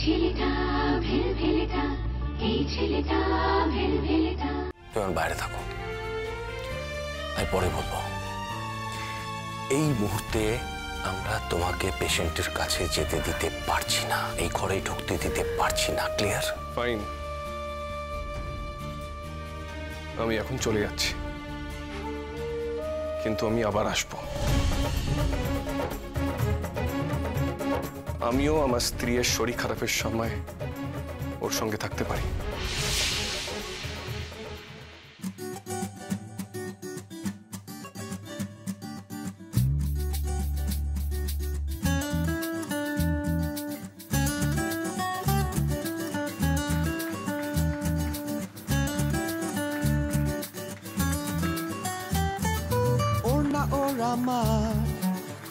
ছেলেটা ভেলভেলেটা, এই ছেলেটা ভেলভেলেটা। তুমি বাইরে থাকো, আমি পরে বলবো। এই মুহূর্তে আমরা তোমাকে পেশেন্টের কাছে যেতে দিতে পারছি না, এই ঘরে ঢুকতে দিতে পারছি না। ক্লিয়ার? ফাইন, আমি এখন চলে যাচ্ছি, কিন্তু আমি আবার আসবো। আমিও আমার স্ত্রীর শরীর খারাপের সময় ওর সঙ্গে থাকতে পারি।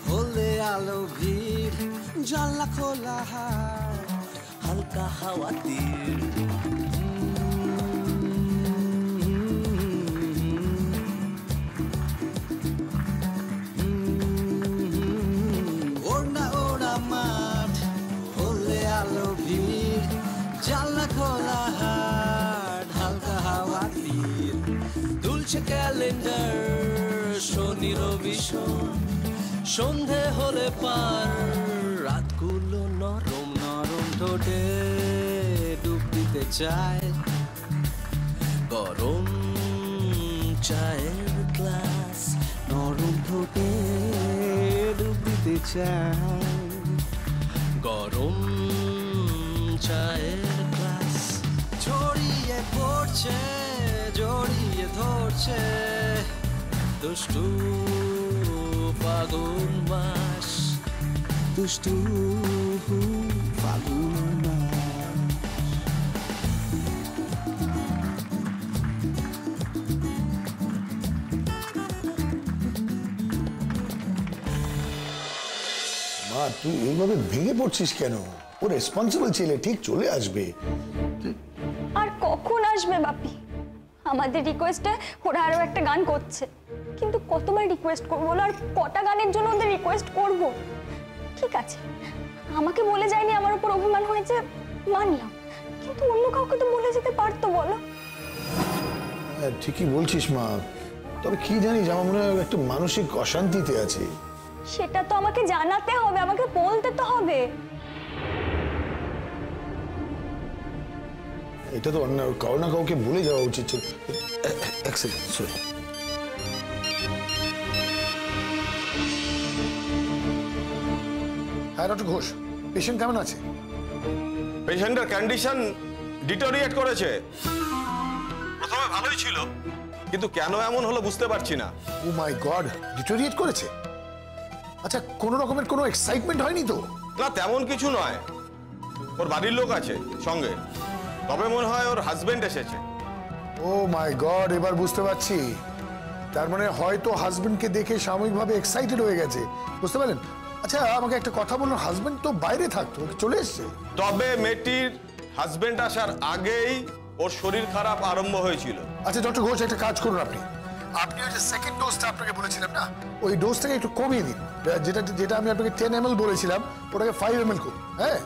হলে আলো ভিড়, জানলা খোলা হালকা হাওয়া তীর। ওড়না ওড়া মাঠ, হলে আলো ভিড়, জানলা খোলা হাট, হালকা হাওয়া তীর। দুলছে ক্যালেন্ডার, শনি রবি সন্ধে হলে পার, রাতগুলো নরম নরম ঠোঁটে ডুব দিতে চায়। গরম চায়ের গ্লাস, নরম ঠোঁটে ডুব দিতে চায়। গরম চায়ের গ্লাস ছড়িয়ে পড়ছে, জড়িয়ে ধরছে দুষ্টু ফাগুন মাস, দুষ্টু ফাগুন মাস। মা, তুই এইভাবে ভেঙে পড়ছিস কেন? ও রেসপন্সিবল ছেলে, ঠিক চলে আসবে। আর কখন আসবে বাপি? আমাদের রিকোয়েস্টে ওরা আরো একটা গান করছে, কিন্তু কতবার রিকোয়েস্ট করবো আর কটা গানের জন্য ওদের রিকোয়েস্ট করব? ঠিক আছে, আমাকে বলে যায়নি, আমার উপর অভিমান হয়েছে, মানলাম, কিন্তু অন্য কাউকে তো বলে যেতে পারতো, বলো? ঠিকই বলছিস মা, তবে কি জানিস, আমার মনে হয় একটা মানসিক অশান্তিতে আছে। সেটা তো আমাকে জানাতে হবে, আমাকে বলতে তো হবে। এটা তো অন্য কারো না কাউকে বলে যাওয়া উচিত ছিল। এক সেকেন্ড, সরি। হ্যাঁ ডক্টর ঘোষ, পেশেন্ট কেমন আছে? পেশেন্টের কন্ডিশন ডিটোরিয়েট করেছে। প্রথমে ভালোই ছিল, কিন্তু কেন এমন হলো বুঝতে পারছি না। ও মাই গড, ডিটোরিয়েট করেছে? আচ্ছা, কোনো রকমের কোনো এক্সাইটমেন্ট হয়নি তো? না, তেমন কিছু নয়। ওর বাড়ির লোক আছে সঙ্গে, তবে মনে হয় ওর হাজবেন্ড এসেছে। ও মাই গড, এবার বুঝতে পারছি। তার মানে হয়তো হাজবেন্ডকে দেখে সাময়িকভাবে এক্সাইটেড হয়ে গেছে, বুঝতে পারলেন? আচ্ছা, আমাকে একটা কথা বলুন, হাজবেন্ড তো বাইরে থাকতো, চলে এসছে? তবে মেয়েটির হাজবেন্ড আসার আগেই ওর শরীর খারাপ আরম্ভ হয়েছিল। আচ্ছা ডক্টর ঘোষ, একটা কাজ করুন, আপনি ওই যে সেকেন্ড ডোজটা আপনাকে বলেছিলাম না, ওই ডোজটাকে একটু কমিয়ে দিন। যেটা আমি আপনাকে 10 ml বলেছিলাম, ওটাকে 5 ml করুন। হ্যাঁ,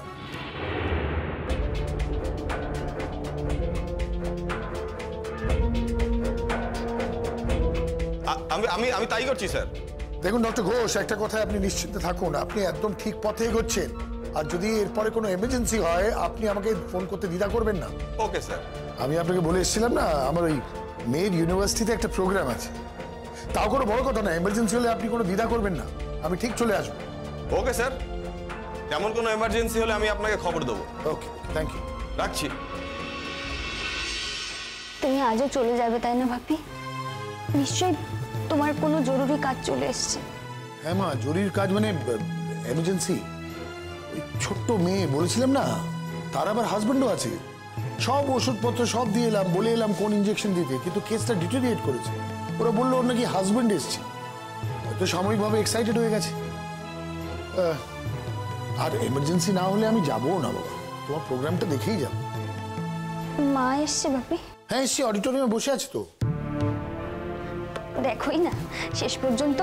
আমি তাই করছি স্যার। দেখুন ডক্টর ঘোষ, একটা কথায় আপনি নিশ্চিন্ত থাকুন, আপনি একদম ঠিক পথে এগোচ্ছেন। আর যদি এরপরে কোনো এমার্জেন্সি হয়, আপনি আমাকে ফোন করতে দ্বিধা করবেন না। Okay sir. আমি আপনাকে বলে এসেছিলাম না, আমার ওই মেয়ের ইউনিভার্সিটিতে একটা প্রোগ্রাম আছে। তাও কোনো বড় কথা না, এমার্জেন্সি হলে আপনি কোনো দ্বিধা করবেন না, আমি ঠিক চলে আসবো। ওকে স্যার, তেমন কোনো এমার্জেন্সি হলে আমি আপনাকে খবর দেবো। ওকে, থ্যাংক ইউ, রাখছি। তুমি আজও চলে যাবে তাই না বাপি? নিশ্চয়ই তোমার কোনো জরুরি কাজ চলে এসছে। হ্যাঁ মা, জরুরি কাজ মানে এমার্জেন্সি। ওই ছোট্ট মেয়ে বলেছিলাম না, তার আবার হাজবেন্ডও আছে। সব ওষুধপত্র সব দিয়ে এলাম, বলে এলাম কোন ইঞ্জেকশন দিতে, কিন্তু কেসটা ডিটেরিয়েট করেছে। ওরা বললো ওর নাকি হাজবেন্ড এসছে, হয়তো সাময়িকভাবে এক্সাইটেড হয়ে গেছে। আর এমার্জেন্সি না হলে আমি যাবো না বাবা, তোমার প্রোগ্রামটা দেখেই যাবো। মা এসছে বাপি? হ্যাঁ এসছি, অডিটোরিয়ামে বসে আছে তো। দেখোই না শেষ পর্যন্ত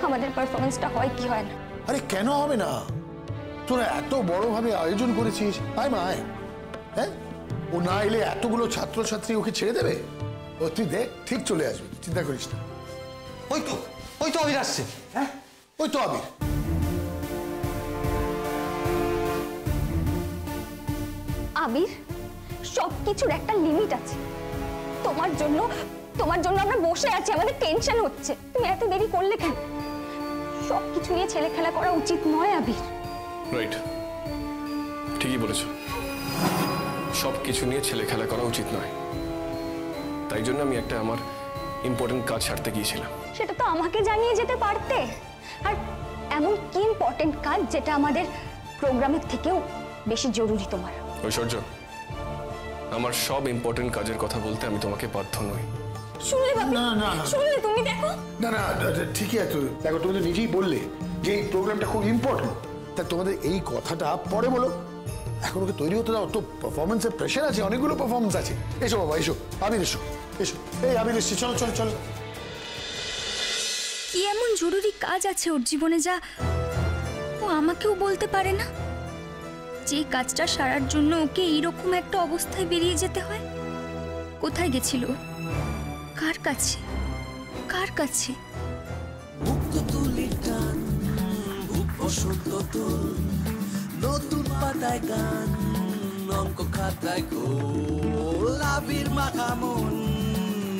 আমাদের পারফরমেন্সটা হয় কি হয় না। আরে কেন হবে না, তো তোরা এত বড়ভাবে আয়োজন করেছিস, আয় মা আয়। হ্যাঁ, ও না এলে এতগুলো ছাত্রছাত্রী ওকে ছেড়ে দেবে? ও তুই দেখ, ঠিক চলে আসবে, চিন্তা করিস না। ওই তো আবির আসছে। হ্যাঁ, ওই তো আবির। আবির, সবকিছুর একটা লিমিট আছে। তোমার জন্য আমরা বসে আছি, আমাদের টেনশন হচ্ছে, তুমি এত দেরি করলে কেন? সবকিছু নিয়ে ছেলে খেলা করা উচিত নয় আবির। রাইট, ঠিকই বলেছো, সবকিছু নিয়ে ছেলে খেলা করা উচিত নয়। তাই জন্য আমি একটা আমার ইম্পর্টেন্ট কাজ ছাড়তে গিয়েছিলাম। সেটা তো আমাকে জানিয়ে যেতে পারতে। আর এমন কি ইম্পর্টেন্ট কাজ যেটা আমাদের প্রোগ্রামের থেকেও বেশি জরুরি তোমার? ঐশ্বর্য, আমার সব ইম্পর্টেন্ট কাজের কথা বলতে আমি তোমাকে বাধ্য নই। শুনলে বাপি? না, না, না। শুনলে তুমি? দেখো না না, ঠিকই আছে। দেখো, তুমি তো নিজেই বললে যে এই প্রোগ্রামটা খুব ইম্পর্টেন্ট। তা তোমাদের এই কথাটা পরে বলো, এখন ওকে তৈরি হতে দাও। তো পারফরমেন্সের প্রেশার আছে, অনেকগুলো পারফরমেন্স আছে। এসো বাবা, এসো। আবির এসো, এসো। এই আবির এসছি, চলো চলো চলো। কি এমন জরুরি কাজ আছে ওর জীবনে যা ও আমাকেও বলতে পারে না? যে কাজটা সারার জন্য ওকে এইরকম একটা অবস্থায় বেরিয়ে যেতে হয়। কোথায় গেছিল? কার কাছে? কার কাছে? মুক্ত তুলি টান, বুক বসন্ত তোল, নতুন পাতায় গান, অঙ্ক খাতায় গোল, আবির মাখা মন,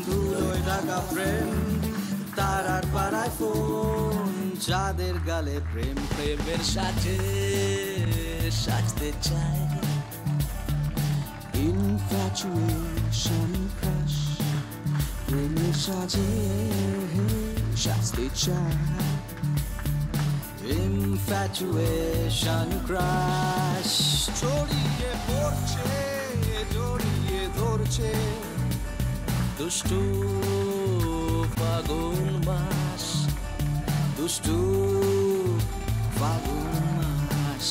ধুলোয় ঢাকা প্রেম, তারার পাড়ায় ফোন, চাঁদের গালে প্রেম, প্রেমের সাজে সাজতে চায়, ইনফ্যাচুয়েশন ক্রাশ, প্রেমের সাজে সাজতে চায়, ইনফ্যাচুয়েশন ক্রাশ, ছড়িয়ে পড়ছে, জড়িয়ে ধরছে, দুষ্টু ফাগুন মাস, দুষ্টু ফাগুন মাস।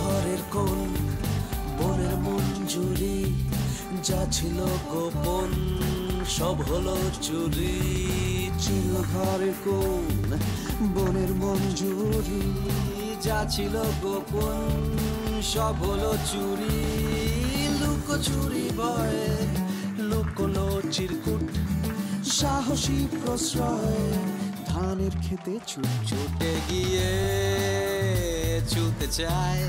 ঘরের কোন বনের মঞ্জুরি, যা ছিল গোপন সব হলো চুরি, ছিল ঘরের কোন বনের মঞ্জুরি, যা ছিল গোপন সব হলো চুরি, লুকোচুরি ভয়ে লুকোনো চিরকুট, সাহসী প্রশ্রয় ধানের খেতে ছুটে গিয়ে ছুতে চায়,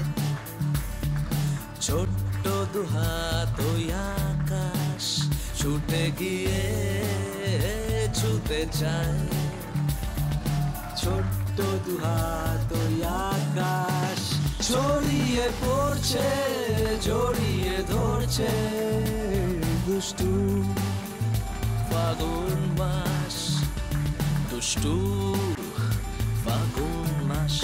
ছোট্ট দুহাত ওই আকাশ, ছুটে গিয়ে ছুতে চায়, ছোট্ট দুহাত ওই আকাশ, ছড়িয়ে পড়ছে, জড়িয়ে ধরছে, দুষ্টু ফাগুন মাস, দুষ্টু ফাগুন মাস।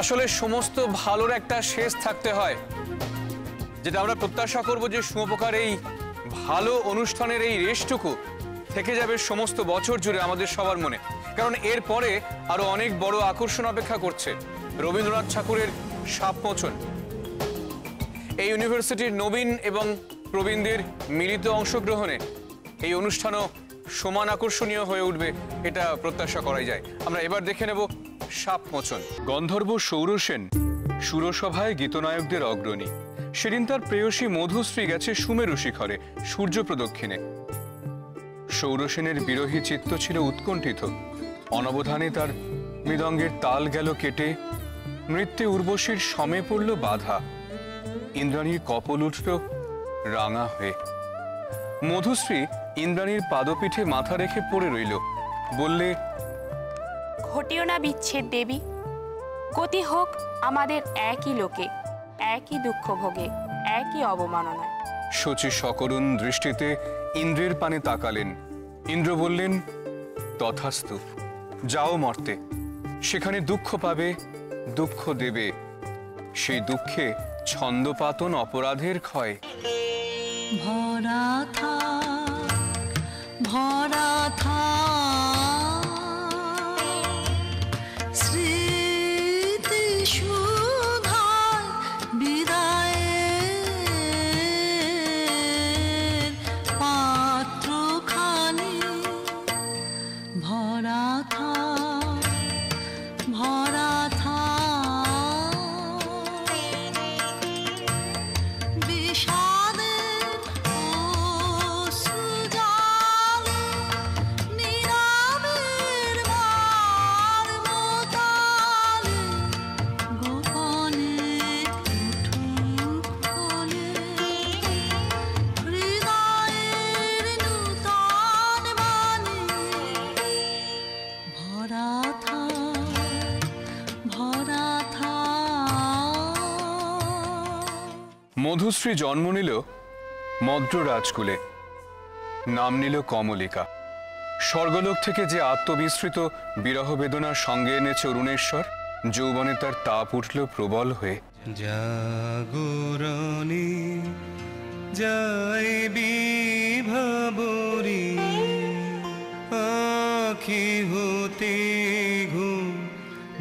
আসলে সমস্ত ভালোর একটা শেষ থাকতে হয়, যেটা আমরা প্রত্যাশা করব যে শুভপ্রকার এই ভালো অনুষ্ঠানের এই রেশটুকু থেকে যাবে সমস্ত বছর জুড়ে আমাদের সবার মনে। কারণ এরপরে আরো অনেক বড় আকর্ষণ অপেক্ষা করছে, রবীন্দ্রনাথ ঠাকুরের সাপমোচন। এই ইউনিভার্সিটির নবীন এবং প্রবীণদের মিলিত অংশগ্রহণে এই অনুষ্ঠানও সমান আকর্ষণীয় হয়ে উঠবে, এটা প্রত্যাশা করাই যায়। আমরা এবার দেখে নেব সাপমোচন। গন্ধর্ব সৌরসেন সুরসভায় গীতনায়কদের অগ্রণী। সেদিন তার প্রেয়সী মধুশ্রী গেছে সুমেরু শিখরে সূর্য প্রদক্ষিণে। সৌরসেনের বিরহী চিত্ত ছিল উৎকণ্ঠিত। অনবধানে তার মৃদঙ্গের তাল গেল কেটে, নৃত্যে উর্বশীর সমে পড়ল বাধা। ইন্দ্রাণীর কপল উঠল রাঙা হয়ে। মধুশ্রী ইন্দ্রাণীর পাদপীঠে মাথা রেখে পড়ে রইল, বললে, ঘট কাটিও না বিচ্ছেদ দেবী। গতি হোক আমাদের একই লোকে, একই দুঃখ ভোগে, একই অবমাননায়। শচী সকরুণ দৃষ্টিতে ইন্দ্রের পানে তাকালেন। ইন্দ্র বললেন, তথাস্তু, যাও মর্তে, সেখানে দুঃখ পাবে, দুঃখ দেবে, সেই দুঃখে ছন্দপাতন অপরাধের ক্ষয়। ভরা থাক, ভরা থাক স্মৃতি সুধায় বিদায়ের পাত্রখানি। ভরা থাক, ভরা থাক বিষাদের অশ্রুজলে নীরবের মর্মতালে গোপনে উঠুক ফলে হৃদয়ের নূতন বাণী। ভরা থাক, ভরা থাক। মধুশ্রী জন্ম নিল মদ্র রাজকুলে, নাম নিল কমলিকা। স্বর্গলোক থেকে যে আত্মবিস্মৃত বিরহ বেদনার সঙ্গে এনেছে অরুণেশ্বর, যৌবনে তার তাপ উঠল প্রবল হয়ে। জাগরণে যাই বিভাবরী, আখি হতে ঘুম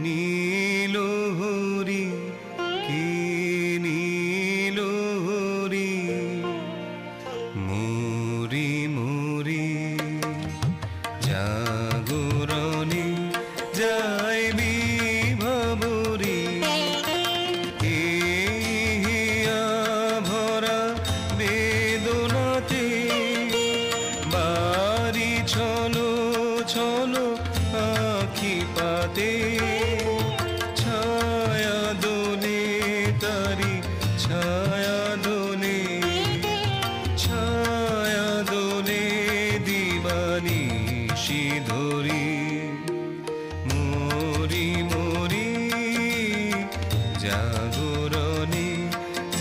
নীল হরি, কি নীল হরি। মরি মরি জাগরণে যাই বিভাবরী, হিয়া ভরা বেদনাতে বাড়ি চলো চলো আখি পাতে। ছায়া দোলে তারি ছায়া দোলে, ছায়া দোলে দিবানিশি ধরি। মরি মরি জাগরণে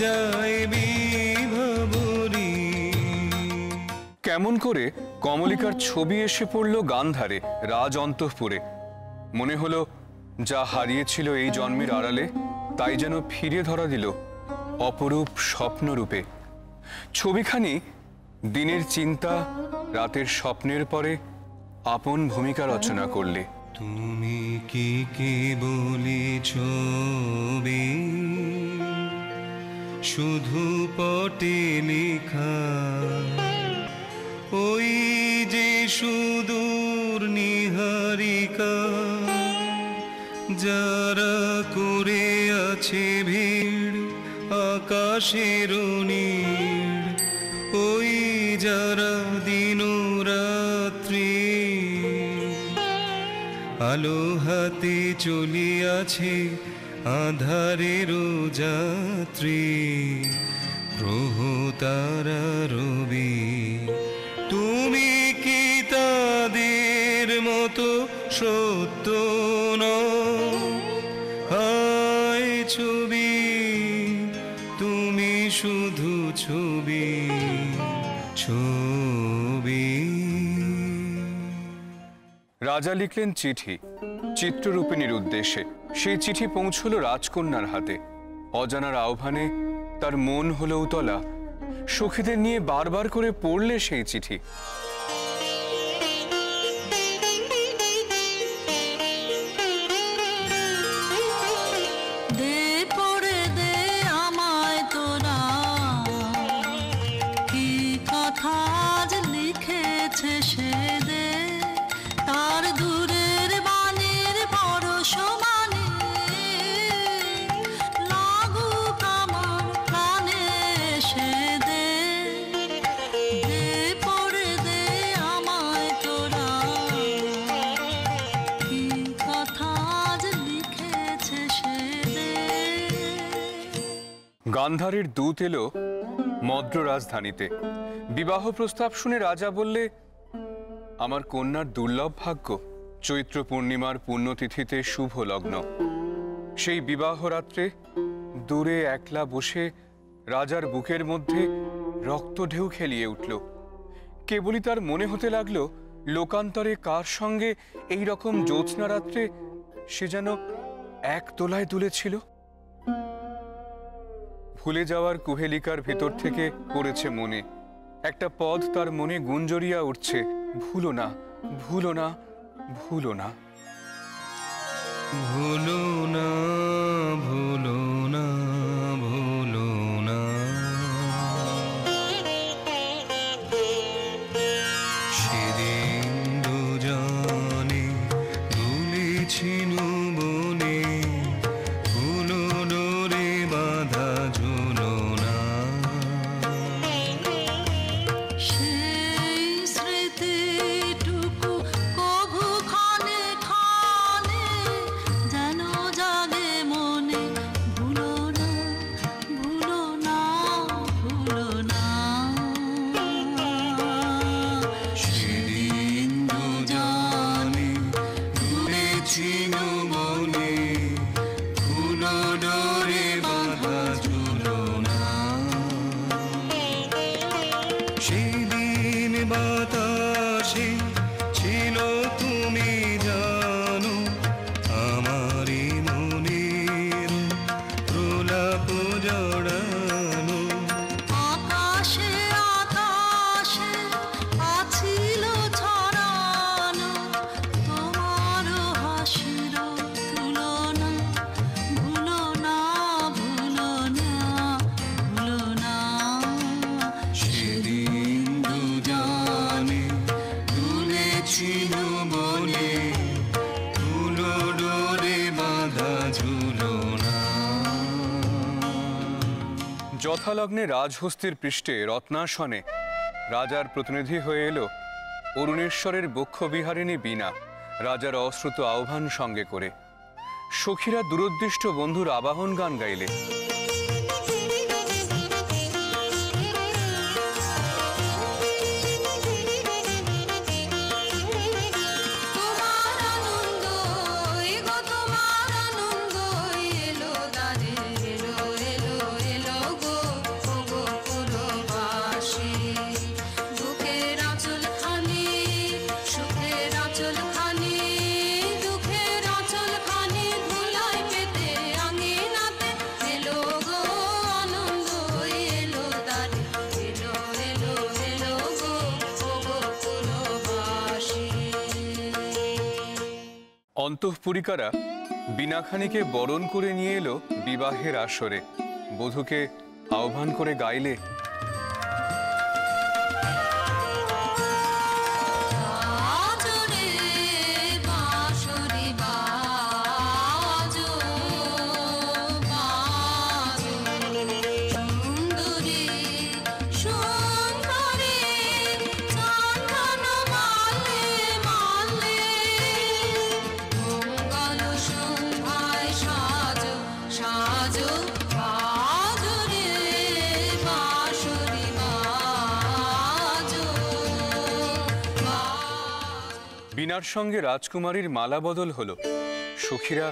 যাই বিভাবরী। কেমন করে কমলিকার ছবি এসে পড়ল গান্ধারে রাজ অন্তঃপুরে। মনে হলো যা হারিয়েছিল এই জন্মের আড়ালে, তাই যেন ফিরে ধরা দিল অপরূপ স্বপ্নরূপে। ছবিখানি দিনের চিন্তা, রাতের স্বপ্নের পরে আপন ভূমিকা রচনা করলে। তুমি কি কেবলি ছবি, শুধু পটে লেখা, ওই যে সুদূর নিহারিকা, যারা করে আছে ভিড় আকাশের নীড়, ওই যারা দিন রাত্রি আলো হাতে চলিয়াছে আধারের যাত্রী। গ্রহ তারা রবি, তুমি কি তাদের মতো সত্য নও? হায় ছবি, তুমি শুধু ছবি, ছবি। রাজা লিখলেন চিঠি চিত্ররূপিণীর উদ্দেশ্যে। সেই চিঠি পৌঁছল রাজকন্যার হাতে। অজানার আহ্বানে তার মন হলো উতলা। সখীদের নিয়ে বারবার করে পড়লে সেই চিঠি। দে পড়ে দে আমায় তোরা, কি কথা আজ লিখেছে সে দে। তার দূরের বাণীর পরশ মানে লাগুক আমার প্রাণে সে দে। দে পড়ে দে আমায় তোরা, কি কথা আজ লিখেছে সে দে। গান্ধারের দূত এলো মদ্র রাজধানীতে। বিবাহ প্রস্তাব শুনে রাজা বললে, আমার কন্যার দুর্লভ ভাগ্য, চৈত্র পূর্ণিমার পুণ্যতিথিতে শুভ লগ্ন। সেই বিবাহ রাত্রে দূরে একলা বসে রাজার বুকের মধ্যে রক্ত ঢেউ খেলিয়ে উঠল। কেবলই তার মনে হতে লাগলো লোকান্তরে কার সঙ্গে এই রকম জ্যোৎস্না রাত্রে সে যেন এক তোলায় দুলেছিল। ভুলে যাওয়ার কুহেলিকার ভেতর থেকে পড়েছে মনে একটা পদ, তার মনে গুঞ্জরিয়া উঠছে, ভুলো না, ভুলো না, ভুলো না, ভুলো না, ভুলো না, ভুলো না। সেদিন দুজনে দুলেছিল বনে, ফুলো ডোরে বাঁধা ঝুলো না। সেই স্মৃতিটুকু কভু ক্ষণে ক্ষণে যেন জাগে মনে, ভুলো না, ভুলো না, ভুলো না। সেদিন দুজনে দুলেছিল বনে, ফুলো ডোরে বাঁধা ঝুলো না। সেদিন বাতাসে ছিল তুমি জানো, আমারই মনের প্রলাপ জড়ানো। আকাশে আকাশে আছিল ছড়ানো তোমার হাসির তুলনা, ভুলো না, ভুলো না, ভুলো না। সেদিন দুজনে দুলেছিল বনে, ফুলো ডোরে বাঁধা ঝুলো না। যথালগ্নে রাজহস্তির পৃষ্ঠে রত্নাসনে রাজার প্রতিনিধি হয়ে এলো অরুণেশ্বরের বক্ষবিহারিণী বীণা, রাজার অশ্রুত আহ্বান সঙ্গে করে। সখীরা দূরদৃষ্ট বন্ধুর আবাহন গান গাইলে। তোমার আনন্দ এগো, তোমার আনন্দ এলো দ্বারে, এলো এলো এলো গো, ওগো পুরবাসী। দুঃখের আঁচল খানি, সুখের আঁচল খানি, দুঃখের আঁচল খানি ধুলায় পেতে আঙিনাতে এলো গো, আনন্দ এলো দ্বারে, এলো এলো এলো গো, ওগো পুরবাসী। অন্তঃপুরিকারা বীণাখানিকে বরণ করে নিয়ে এলো বিবাহের আসরে। বধূকে আহ্বান করে গাইলে, আজরে বাঁশরি বাজো, বাজো। সুন্দরী সুন্দরী চন্দন মালে মালে, মঙ্গল সন্ধ্যায় সাজো সাজো, আজরে বাঁশরি বাজো, বাজো। বীণার সঙ্গে রাজকুমারীর মালা বদল হলো। সখীরা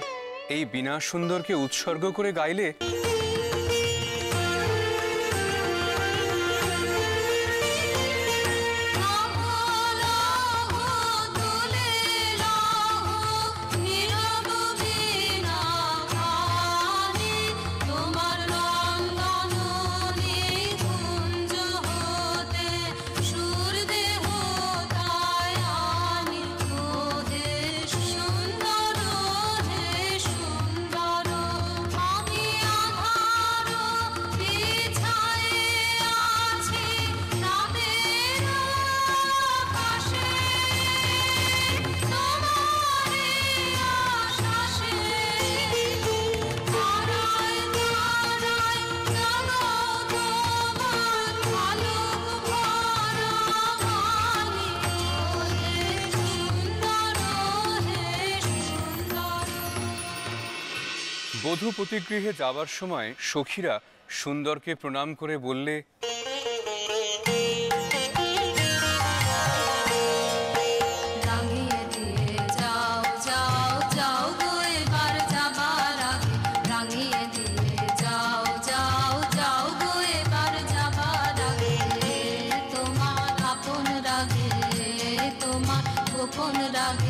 এই বীণা সুন্দরকে উৎসর্গ করে গাইলে, তোমার নন্দননী কুঞ্জ হতে সুর দেহ তায়ানি, ওহে সুন্দর, হে সুন্দর। আমি আধার বিছায়ে আছি রাতের আকাশে, তোমারই আশ্বাসে তারায় তারায় জানো তোমার আলোক ভরা বাণী, ওহে সুন্দর, হে সুন্দর। বধূ প্রতিগৃহে যাবার সময় সখীরা সুন্দরকে প্রণাম করে বললে, রাঙিয়ে দিয়ে যা মন রাখে